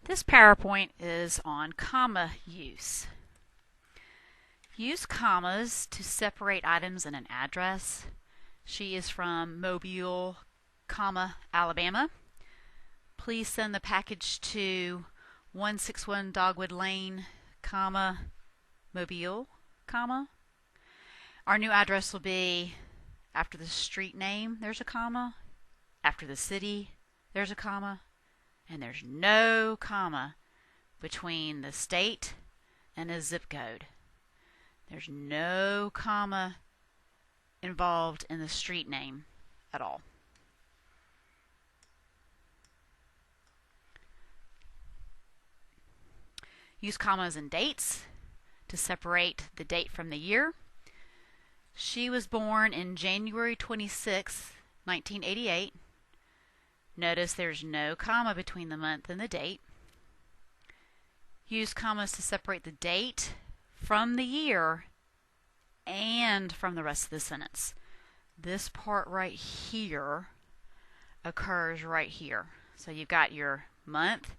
This PowerPoint is on comma use. Use commas to separate items in an address. She is from Mobile, Alabama. Please send the package to 161 Dogwood Lane, Mobile, Our new address will be after the street name, there's a comma. After the city, there's a comma. And there's no comma between the state and a zip code. There's no comma involved in the street name at all. Use commas and dates to separate the date from the year. She was born in January 26, 1988. Notice there's no comma between the month and the date. Use commas to separate the date from the year and from the rest of the sentence. This part right here occurs right here. So you've got your month,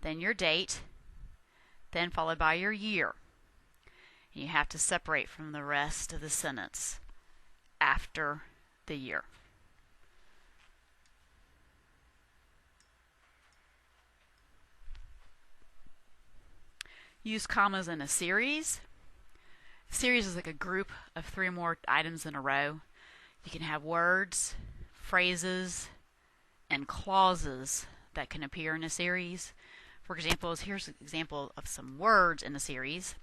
then your date, then followed by your year. And you have to separate from the rest of the sentence after the year. Use commas in a series. A series is like a group of 3 or more items in a row. You can have words, phrases, and clauses that can appear in a series. For example, here's an example of some words in a series.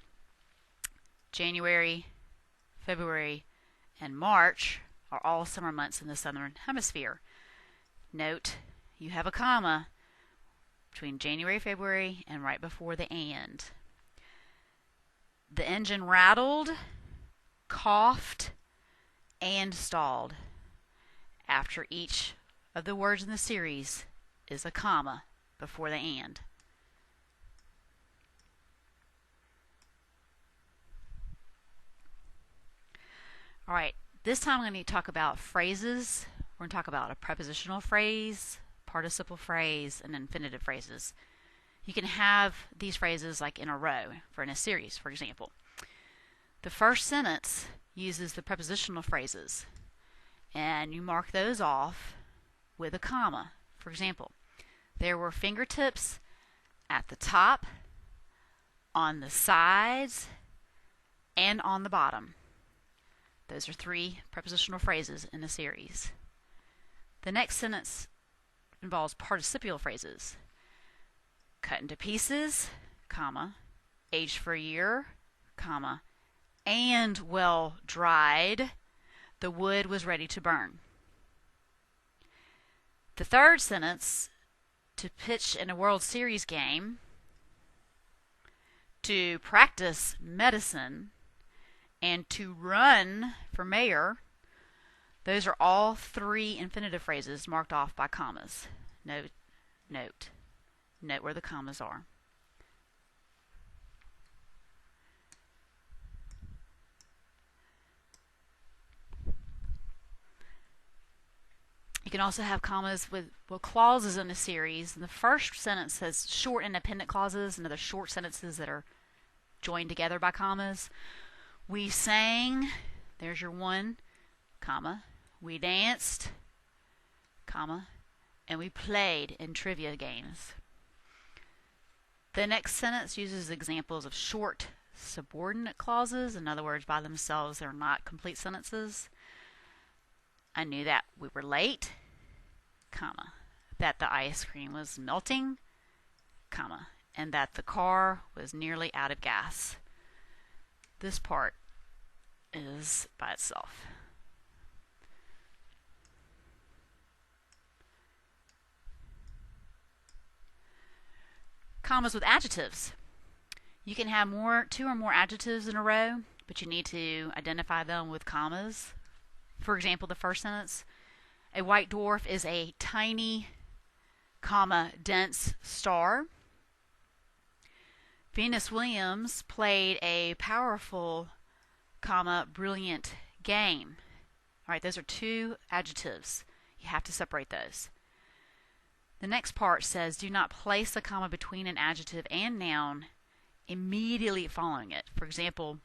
January, February, and March are all summer months in the southern hemisphere. Note, you have a comma between January, February, and right before the and. The engine rattled, coughed, and stalled. After each of the words in the series is a comma before the and. Alright, this time I'm going to talk about phrases. We're going to talk about a prepositional phrase, participle phrase, and infinitive phrases. You can have these phrases like in a row for in a series, for example. The first sentence uses the prepositional phrases, and you mark those off with a comma. For example, there were fingertips at the top, on the sides, and on the bottom. Those are 3 prepositional phrases in a series. The next sentence involves participial phrases. Cut into pieces, comma, aged for a year, comma, and well dried, the wood was ready to burn. The third sentence, to pitch in a World Series game, to practice medicine, and to run for mayor, those are all 3 infinitive phrases marked off by commas. Note where the commas are. You can also have commas with clauses in a series. And the first sentence has short independent clauses and other short sentences that are joined together by commas. We sang, there's your 1, comma. We danced, comma. And we played in trivia games. The next sentence uses examples of short subordinate clauses. In other words, by themselves, they're not complete sentences. I knew that we were late, comma, that the ice cream was melting, comma, and that the car was nearly out of gas. This part is by itself. Commas with adjectives. You can have 2 or more adjectives in a row, but you need to identify them with commas. For example, the first sentence, a white dwarf is a tiny, comma, dense star. Venus Williams played a powerful, comma, brilliant game. All right, those are 2 adjectives. You have to separate those. The next part says do not place a comma between an adjective and noun immediately following it. For example,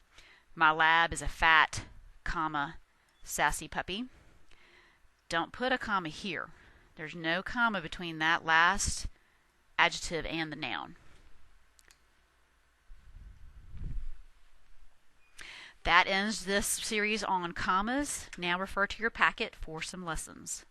my lab is a fat, comma, sassy puppy. Don't put a comma here. There's no comma between that last adjective and the noun. That ends this series on commas. Now refer to your packet for some lessons.